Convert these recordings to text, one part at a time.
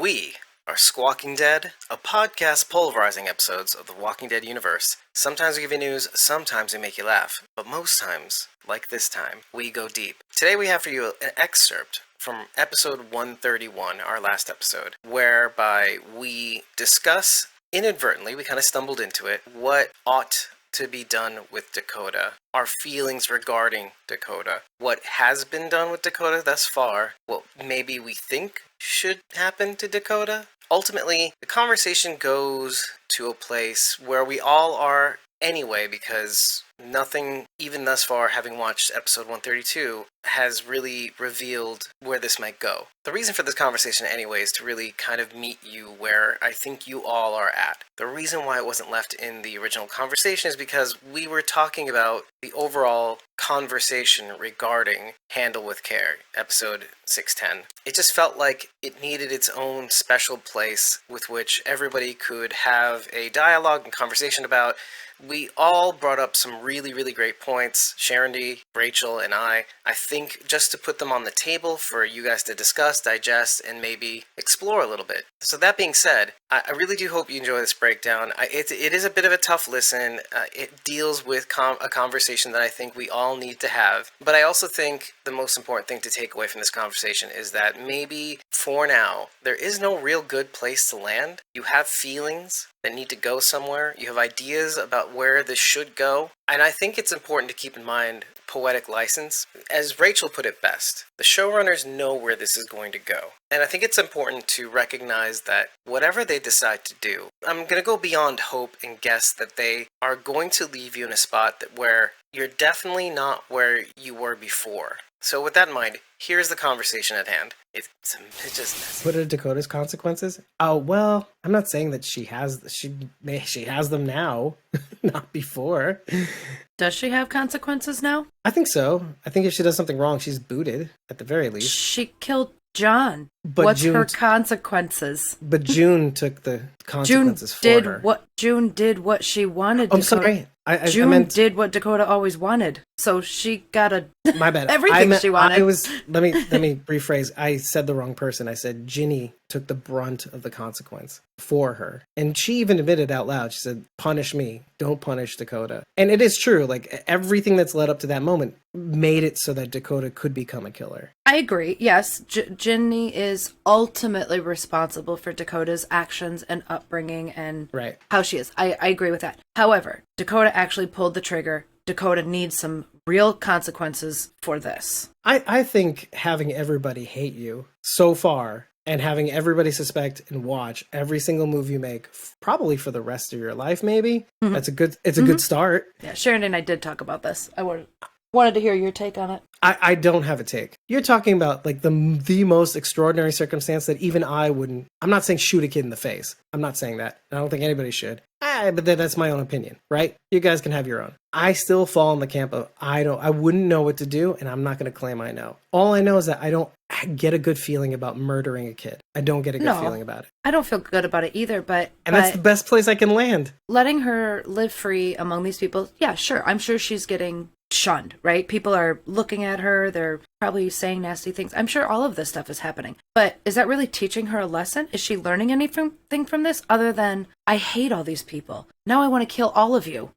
We are Squawking Dead, a podcast pulverizing episodes of the Walking Dead universe. Sometimes we give you news, sometimes we make you laugh, but most times, like this time, we go deep. Today we have for you an excerpt from episode 131, our last episode, whereby we discuss, inadvertently, we kind of stumbled into it, what ought to be done with Dakota, our feelings regarding Dakota, what has been done with Dakota thus far, what maybe we think should happen to Dakota. Ultimately, the conversation goes to a place where we all are anyway, because nothing, even thus far, having watched episode 132, has really revealed where this might go. The reason for this conversation anyway is to really kind of meet you where I think you all are at. The reason why it wasn't left in the original conversation is because we were talking about the overall conversation regarding Handle with Care, episode 610. It just felt like it needed its own special place with which everybody could have a dialogue and conversation about. We all brought up some really, really great points, Sharon D, Rachel, and I think just to put them on the table for you guys to discuss, digest, and maybe explore a little bit. So that being said, I really do hope you enjoy this breakdown. It is a bit of a tough listen. It deals with a conversation that I think we all need to have. But I also think the most important thing to take away from this conversation is that maybe, for now, there is no real good place to land. You have feelings that need to go somewhere. You have ideas about where this should go. And I think it's important to keep in mind poetic license. As Rachel put it best, the showrunners know where this is going to go. And I think it's important to recognize that whatever they decide to do, I'm going to go beyond hope and guess that they are going to leave you in a spot where you're definitely not where you were before. So with that in mind, here's the conversation at hand. It's just messy. What are Dakota's consequences? Oh, well, I'm not saying that she has them now, not before. Does she have consequences now? I think so. I think if she does something wrong, she's booted, at the very least. She killed John. But What's June, her consequences? But June took the consequences for her. June did what she wanted. I'm sorry. June did what Dakota always wanted. So she got my bad. everything she wanted. Let me rephrase. I said the wrong person. I said Ginny took the brunt of the consequence for her. And she even admitted out loud. She said, "Punish me. Don't punish Dakota." And it is true. Like, everything that's led up to that moment made it so that Dakota could become a killer. I agree. Yes, Ginny is ultimately responsible for Dakota's actions and upbringing and how she is. I agree with that. However, Dakota actually pulled the trigger. Dakota needs some real consequences for this. I think having everybody hate you so far and having everybody suspect and watch every single move you make, probably for the rest of your life, maybe, it's a good start. Yeah, Sharon and I did talk about this. I wanted to hear your take on it. I don't have a take. You're talking about like the most extraordinary circumstance that even I wouldn't. I'm not saying shoot a kid in the face. I'm not saying that. I don't think anybody should. But that's my own opinion, right? You guys can have your own. I still fall in the camp of I wouldn't know what to do, and I'm not going to claim I know. All I know is that I don't get a good feeling about murdering a kid. I don't get a good feeling about it. I don't feel good about it either, but that's the best place I can land. Letting her live free among these people, yeah, sure. I'm sure she's getting shunned, right? People are looking at her. They're probably saying nasty things. I'm sure all of this stuff is happening. But is that really teaching her a lesson? Is she learning anything from this other than, I hate all these people. Now I want to kill all of you.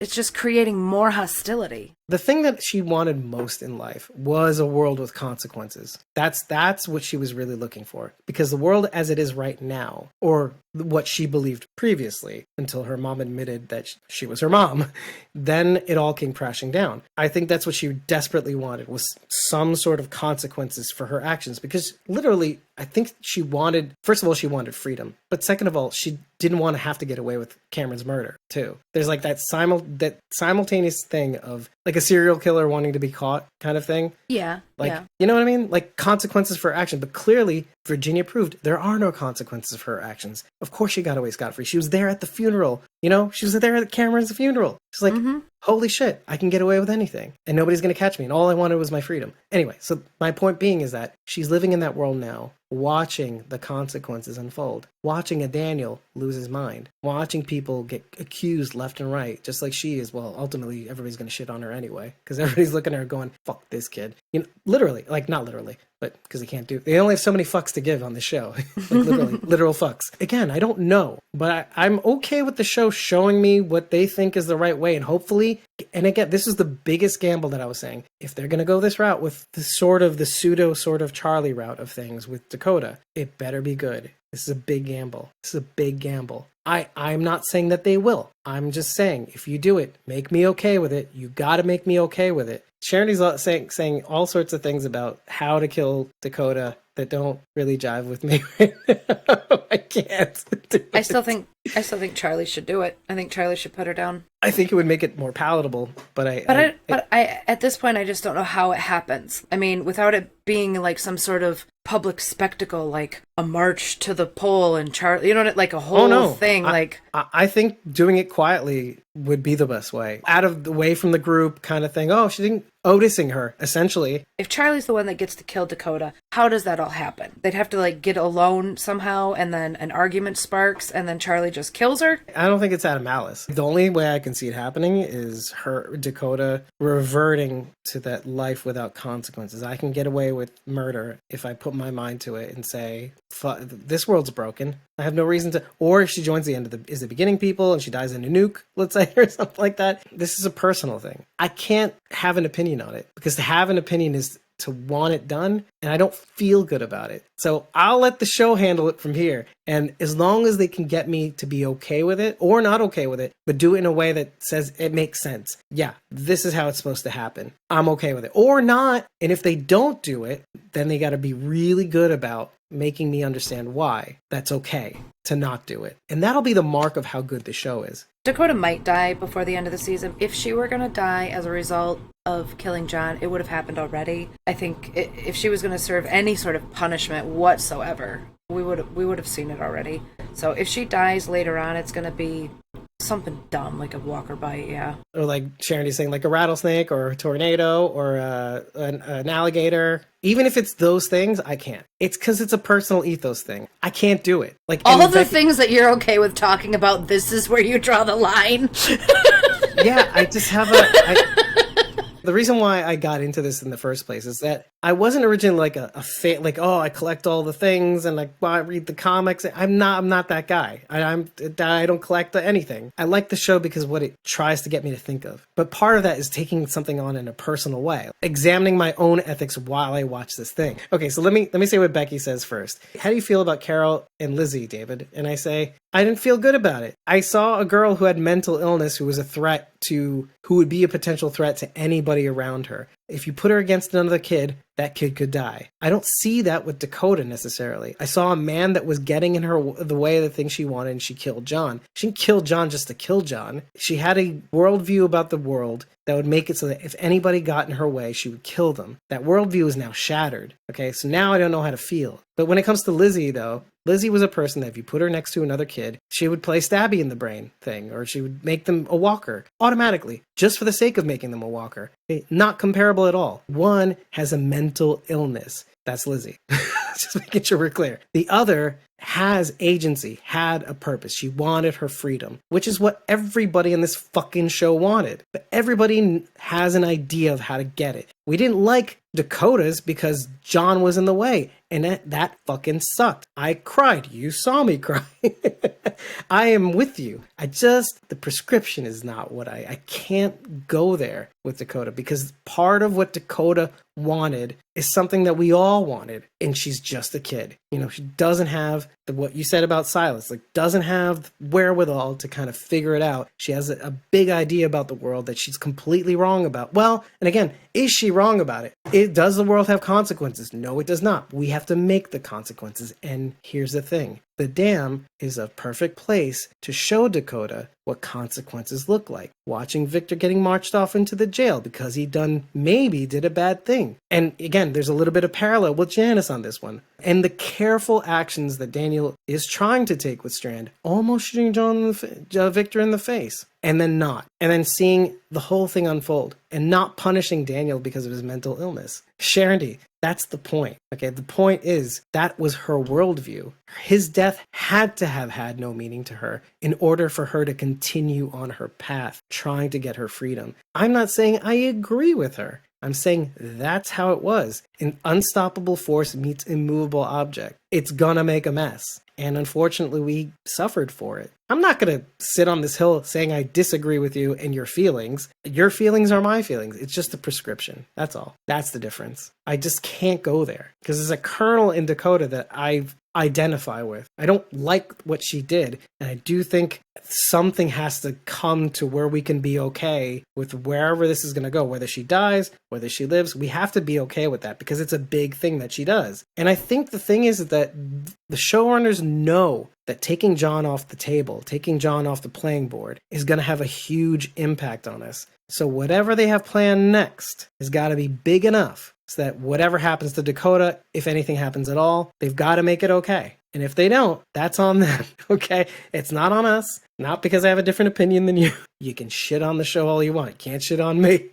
It's just creating more hostility. The thing that she wanted most in life was a world with consequences. That's what she was really looking for. Because the world as it is right now, or what she believed previously, until her mom admitted that she was her mom, then it all came crashing down. I think that's what she desperately wanted, was some sort of consequences for her actions. Because literally, I think she wanted, first of all, she wanted freedom. But second of all, she didn't want to have to get away with Cameron's murder, too. There's like that simultaneous thing of like a serial killer wanting to be caught kind of thing. Yeah. Like, you know what I mean? Like consequences for action. But clearly, Virginia proved there are no consequences for her actions. Of course she got away scot-free. She was there at the funeral. You know, she was there at Cameron's funeral. She's like, holy shit, I can get away with anything. And nobody's going to catch me. And all I wanted was my freedom. Anyway, so my point being is that she's living in that world now, watching the consequences unfold, watching a Daniel lose his mind, watching people get accused left and right, just like she is. Well, ultimately, everybody's going to shit on her anyway, because everybody's looking at her going, fuck this kid. You know, literally, like not literally, but because they only have so many fucks to give on the show. Like literally, literal fucks. Again, I don't know, but I'm okay with the show showing me what they think is the right way. And hopefully, and again, this is the biggest gamble that I was saying. If they're going to go this route with the pseudo sort of Charlie route of things with Dakota, it better be good. This is a big gamble. This is a big gamble. I'm not saying that they will. I'm just saying, if you do it, make me okay with it. You got to make me okay with it. Charity's saying all sorts of things about how to kill Dakota that don't really jive with me. I can't. I still think Charlie should do it. I think Charlie should put her down. I think it would make it more palatable, but I at this point I just don't know how it happens. I mean, without it being like some sort of public spectacle, like a march to the pole and Charlie, you know, like a whole thing. I think doing it quietly would be the best way, out of the way from the group kind of thing. Oh, she didn't Otising her, essentially. If Charlie's the one that gets to kill Dakota, how does that all happen? They'd have to like get alone somehow, and then an argument sparks, and then Charlie just kills her? I don't think it's out of malice. The only way I can see it happening is Dakota reverting to that life without consequences. I can get away with murder if I put my mind to it and say, this world's broken. I have no reason to. Or if she joins the end of the beginning people and she dies in a nuke, let's say, or something like that. This is a personal thing. I can't have an opinion on it, because to have an opinion is to want it done, and I don't feel good about it. So I'll let the show handle it from here. And as long as they can get me to be okay with it, or not okay with it, but do it in a way that says it makes sense. Yeah, this is how it's supposed to happen. I'm okay with it. Or not. And if they don't do it, then they got to be really good about making me understand why that's okay to not do it. And that'll be the mark of how good the show is. Dakota might die before the end of the season. If she were going to die as a result of killing John, it would have happened already. I think if she was going to serve any sort of punishment whatsoever, we would have seen it already. So if she dies later on, it's going to be something dumb, like a walker bite, yeah. Or like Sharon saying, like a rattlesnake or a tornado or an alligator. Even if it's those things, I can't. It's because it's a personal ethos thing. I can't do it. Like all of the things that you're okay with talking about, this is where you draw the line. Yeah, I just have the reason why I got into this in the first place is that I wasn't originally like a fan, like, oh, I collect all the things and like, well, I read the comics. I'm not that guy. I don't collect anything. I like the show because what it tries to get me to think of. But part of that is taking something on in a personal way, examining my own ethics while I watch this thing. Okay, so let me say what Becky says first. How do you feel about Carol and Lizzie, David? And I say, I didn't feel good about it. I saw a girl who had mental illness who was who would be a potential threat to anybody around her. If you put her against another kid, that kid could die. I don't see that with Dakota necessarily. I saw a man that was getting in the way of the things she wanted, and she killed John. She didn't kill John just to kill John. She had a worldview about the world that would make it so that if anybody got in her way, she would kill them. That worldview is now shattered. Okay, so now I don't know how to feel. But when it comes to Lizzie, though, Lizzie was a person that if you put her next to another kid, she would play stabby in the brain thing, or she would make them a walker automatically, just for the sake of making them a walker. Okay, not comparable at all. One has a mental illness. That's Lizzie. Just making sure we're clear. The other has agency, had a purpose. She wanted her freedom, which is what everybody in this fucking show wanted. But everybody has an idea of how to get it. We didn't like Dakota's because John was in the way, and that fucking sucked. I cried. You saw me cry. I am with you. The prescription is not what I can't go there with Dakota, because part of what Dakota wanted is something that we all wanted, and she's just a kid. You know, she doesn't have what you said about Silas, like doesn't have wherewithal to kind of figure it out. She has a big idea about the world that she's completely wrong about. Well, and again, is she wrong about it? Does the world have consequences? No, it does not. We have to make the consequences. And here's the thing. The dam is a perfect place to show Dakota what consequences look like. Watching Victor getting marched off into the jail because he maybe did a bad thing. And again, there's a little bit of parallel with Janice on this one. And the careful actions that Daniel is trying to take with Strand, almost shooting Victor in the face, and then not. And then seeing the whole thing unfold and not punishing Daniel because of his mental illness. Sharon, that's the point. Okay, the point is that was her worldview. His death had to have had no meaning to her in order for her to continue on her path, trying to get her freedom. I'm not saying I agree with her. I'm saying that's how it was. An unstoppable force meets immovable object. It's gonna make a mess. And unfortunately, we suffered for it. I'm not gonna sit on this hill saying I disagree with you and your feelings. Your feelings are my feelings. It's just a prescription. That's all. That's the difference. I just can't go there because there's a kernel in Dakota that I identify with. I don't like what she did. And I do think something has to come to where we can be okay with wherever this is going to go, whether she dies, whether she lives. We have to be okay with that because it's a big thing that she does. And I think the thing is that the showrunners know that taking John off the table, taking John off the playing board is going to have a huge impact on us. So whatever they have planned next has got to be big enough so that whatever happens to Dakota, if anything happens at all, they've got to make it okay. And if they don't, that's on them, okay? It's not on us. Not because I have a different opinion than you. You can shit on the show all you want. Can't shit on me.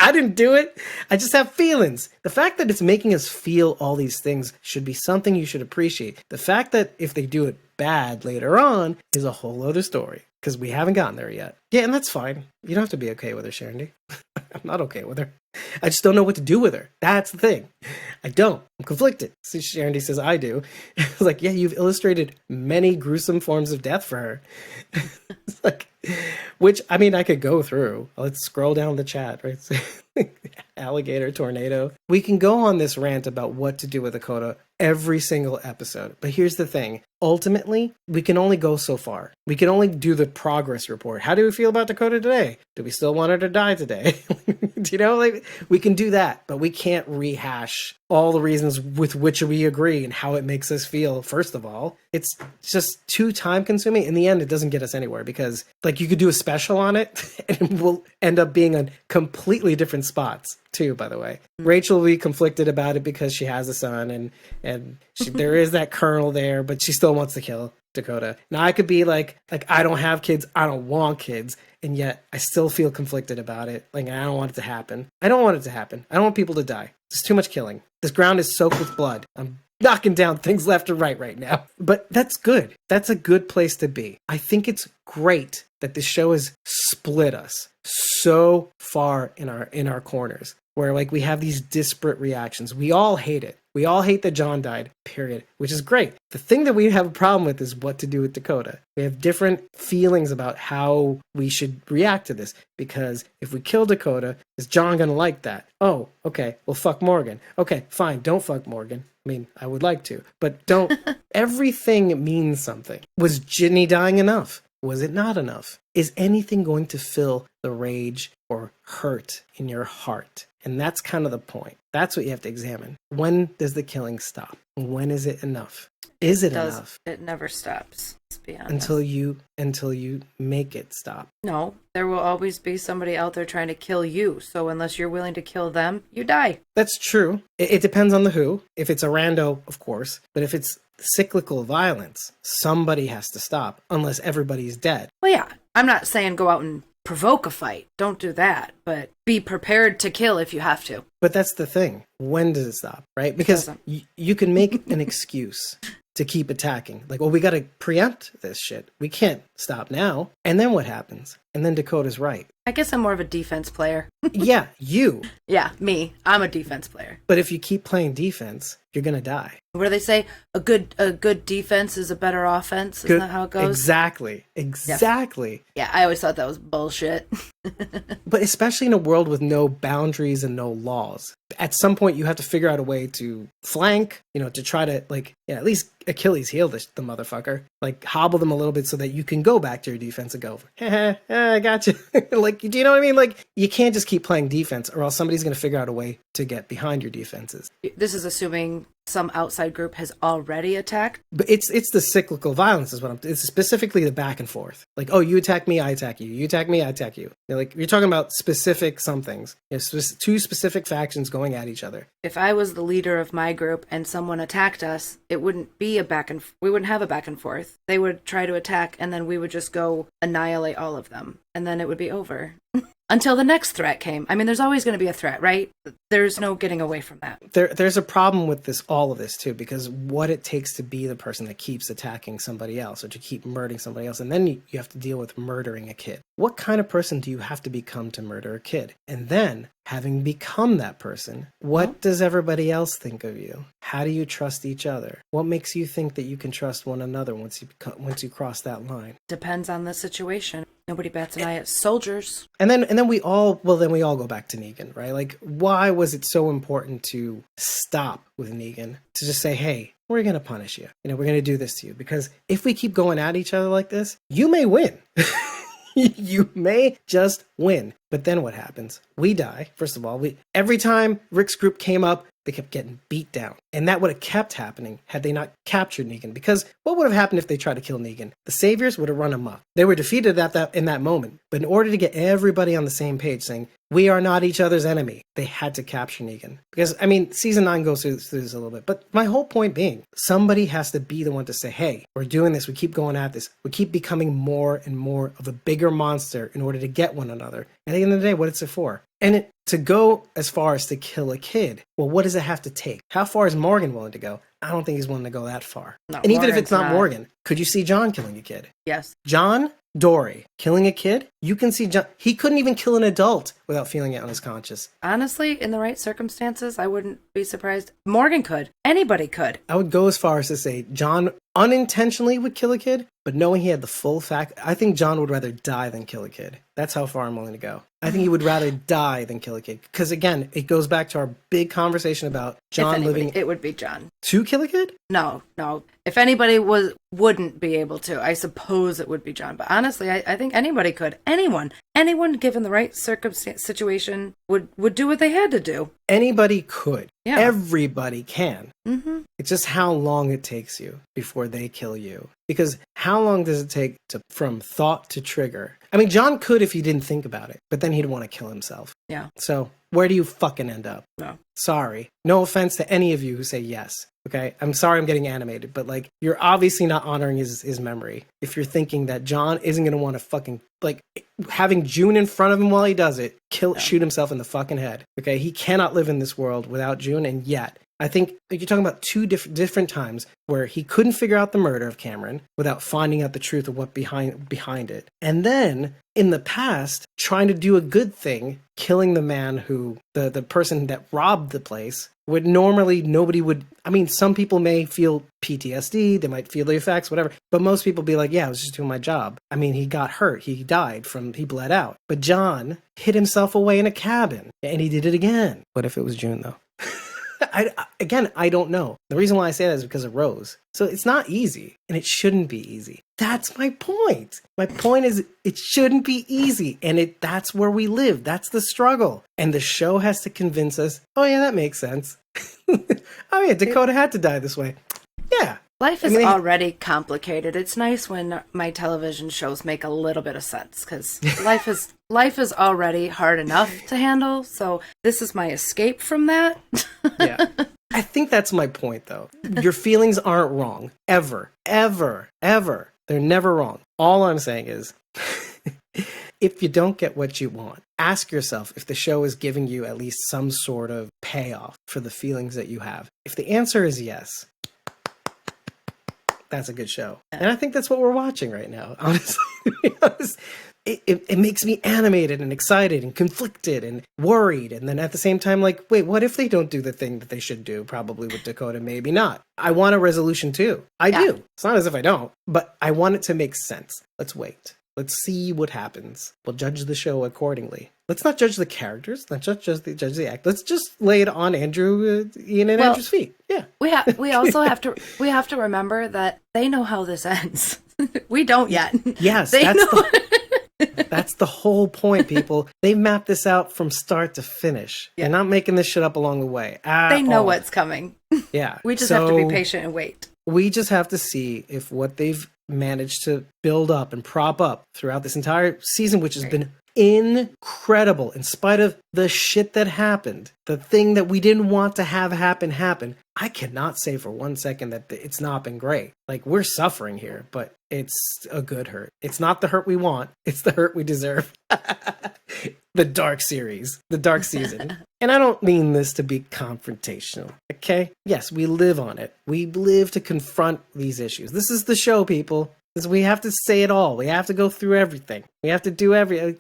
I didn't do it. I just have feelings. The fact that it's making us feel all these things should be something you should appreciate. The fact that if they do it bad later on is a whole other story. Because we haven't gotten there yet. Yeah, and that's fine. You don't have to be okay with her, Sharon. I'm not okay with her. I just don't know what to do with her. That's the thing. I don't. I'm conflicted. See, Sharon says I do. It's like, yeah, you've illustrated many gruesome forms of death for her. It's like, which, I mean, I could go through. Let's scroll down the chat, right? Alligator, tornado. We can go on this rant about what to do with Dakota every single episode. But here's the thing. Ultimately, we can only go so far. We can only do the progress report. How do we feel about Dakota today? Do we still want her to die today? You know, like, we can do that, but we can't rehash all the reasons with which we agree and how it makes us feel. First of all, it's just too time consuming. In the end, it doesn't get us anywhere because, like, you could do a special on it and we'll end up being on completely different spots too, by the way. Rachel will be conflicted about it because she has a son and there is that kernel there, but she still wants to kill Dakota. Now I could be like I don't have kids, I don't want kids, and yet I still feel conflicted about it. Like, I don't want it to happen. I don't want it to happen. I don't want people to die. There's too much killing. This ground is soaked with blood. I'm knocking down things left and right now. But that's good. That's a good place to be. I think it's great that this show has split us so far in our corners, where, like, we have these disparate reactions. We all hate it. We all hate that John died, period, which is great. The thing that we have a problem with is what to do with Dakota. We have different feelings about how we should react to this, because if we kill Dakota, is John going to like that? Oh, okay, well, fuck Morgan. Okay, fine, don't fuck Morgan. I mean, I would like to, but don't. Everything means something. Was Ginny dying enough? Was it not enough? Is anything going to fill the rage or hurt in your heart? And that's kind of the point. That's what you have to examine. When does the killing stop? When is it enough? Is it enough? It never stops. Let's be honest. Until you make it stop. No, there will always be somebody out there trying to kill you. So unless you're willing to kill them, you die. That's true. It depends on the who. If it's a rando, of course. But if it's cyclical violence, somebody has to stop, unless everybody's dead. Well, yeah. I'm not saying go out and provoke a fight. Don't do that. But be prepared to kill if you have to. But that's the thing. When does it stop, right? Because you can make an excuse to keep attacking. Like, well, we got to preempt this shit. We can't stop now. And then what happens? And then Dakota's right. I guess I'm more of a defense player. Yeah, you. Yeah, me. I'm a defense player. But if you keep playing defense, you're going to die. What do they say? A good defense is a better offense. Isn't that how it goes? Exactly. Yeah, I always thought that was bullshit. But especially in a world with no boundaries and no laws, at some point you have to figure out a way to flank, to try to, like, at least Achilles heel the motherfucker, like, hobble them a little bit so that you can go back to your defense and go, I got you. Like, do you know what I mean? Like, you can't just keep playing defense, or else somebody's going to figure out a way to get behind your defenses. This is assuming some outside group has already attacked. But it's the cyclical violence is what it's specifically the back and forth. Like, oh, you attack me, I attack you. You attack me, I attack you. You're talking about specific somethings. Two specific factions going at each other. If I was the leader of my group and someone attacked us, it wouldn't be we wouldn't have a back and forth. They would try to attack, and then we would just go annihilate all of them, and then it would be over. until the next threat came. I mean, there's always going to be a threat, right? There's no getting away from that. There's a problem with all of this too, because what it takes to be the person that keeps attacking somebody else or to keep murdering somebody else, and then you have to deal with murdering a kid. What kind of person do you have to become to murder a kid? And then, having become that person, what does everybody else think of you? How do you trust each other? What makes you think that you can trust one another once you cross that line? Depends on the situation. Nobody bats an eye at soldiers. And then we all go back to Negan, right? Like, why was it so important to stop with Negan? To just say, hey, we're going to punish you. We're going to do this to you. Because if we keep going at each other like this, you may win. You may just win. But then what happens? We die. First of all, every time Rick's group came up, they kept getting beat down. And that would have kept happening had they not captured Negan. Because what would have happened if they tried to kill Negan? The Saviors would have run amok. They were defeated in that moment. But in order to get everybody on the same page saying, we are not each other's enemy, they had to capture Negan. Because, season 9 goes through this a little bit. But my whole point being, somebody has to be the one to say, hey, we're doing this. We keep going at this. We keep becoming more and more of a bigger monster in order to get one another. At the end of the day, what is it for? And to go as far as to kill a kid, well, what does it have to take? How far is Morgan willing to go? I don't think he's willing to go that far. No, and even Morgan's if it's not not. Morgan, could you see John killing a kid? Yes. John Dory killing a kid? You can see John. He couldn't even kill an adult without feeling it on his conscience. Honestly, in the right circumstances, I wouldn't be surprised. Morgan could. Anybody could. I would go as far as to say John unintentionally would kill a kid, but knowing he had the full fact, I think John would rather die than kill a kid. That's how far I'm willing to go. I think he would rather die than kill a kid. Because again, it goes back to our big conversation about John living... It would be John. To kill a kid? No. If anybody wouldn't be able to, I suppose it would be John. But honestly, I think anybody could. Anyone given the right situation would do what they had to do. Anybody could. Yeah. Everybody can. Mm-hmm. It's just how long it takes you before they kill you. Because how long does it take from thought to trigger? John could if he didn't think about it, but then he'd want to kill himself. Yeah. So where do you fucking end up? No. Sorry. No offense to any of you who say yes. Okay? I'm sorry I'm getting animated, but you're obviously not honoring his memory. If you're thinking that John isn't going to want to fucking, having June in front of him while he does it, shoot himself in the fucking head. Okay? He cannot live in this world without June, and yet, I think you're talking about two different times where he couldn't figure out the murder of Cameron without finding out the truth of what behind it. And then, in the past, trying to do a good thing, killing the man who, the person that robbed the place, would normally, nobody would, some people may feel PTSD, they might feel the effects, whatever, but most people be like, yeah, I was just doing my job. He got hurt, he died he bled out. But John hid himself away in a cabin, and he did it again. What if it was June, though? I don't know. The reason why I say that is because of Rose. So it's not easy, and it shouldn't be easy. That's my point. My point is it shouldn't be easy, and that's where we live. That's the struggle. And the show has to convince us, oh yeah, that makes sense. Oh yeah, Dakota had to die this way. Yeah. Life is already complicated. It's nice when my television shows make a little bit of sense, because life is already hard enough to handle. So this is my escape from that. Yeah. I think that's my point, though. Your feelings aren't wrong. Ever. Ever. Ever. They're never wrong. All I'm saying is, if you don't get what you want, ask yourself if the show is giving you at least some sort of payoff for the feelings that you have. If the answer is yes, that's a good show. And I think that's what we're watching right now, honestly. To be honest. It makes me animated and excited and conflicted and worried. And then at the same time, wait, what if they don't do the thing that they should do? Probably with Dakota, maybe not. I want a resolution too. I do. It's not as if I don't, but I want it to make sense. Let's wait. Let's see what happens. We'll judge the show accordingly. Let's not judge the characters. Let's not judge the act. Let's just lay it on Ian and Andrew's feet. Yeah. We also have to remember that they know how this ends. We don't yet. Yes, that's the whole point, people. They mapped this out from start to finish. Yeah. They're not making this shit up along the way. They know what's coming. Yeah. We just have to be patient and wait. We just have to see if what they've managed to build up and prop up throughout this entire season, which has been incredible in spite of the shit that happened, the thing that we didn't want to have happen. I cannot say for 1 second that it's not been great. We're suffering here, but it's a good hurt. It's not the hurt we want. It's the hurt we deserve. the dark series, the dark season. And I don't mean this to be confrontational, okay? Yes, we live on it. We live to confront these issues. This is the show, people. We have to say it all. We have to go through everything. We have to do I'm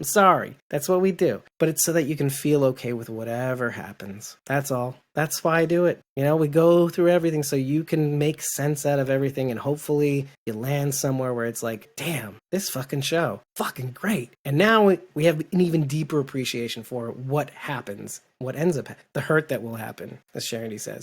sorry. That's what we do. But it's so that you can feel okay with whatever happens. That's all. That's why I do it. We go through everything so you can make sense out of everything, and hopefully you land somewhere where it's like, damn, this fucking show, fucking great. And now we have an even deeper appreciation for what happens, what ends up, the hurt that will happen, as Charity says.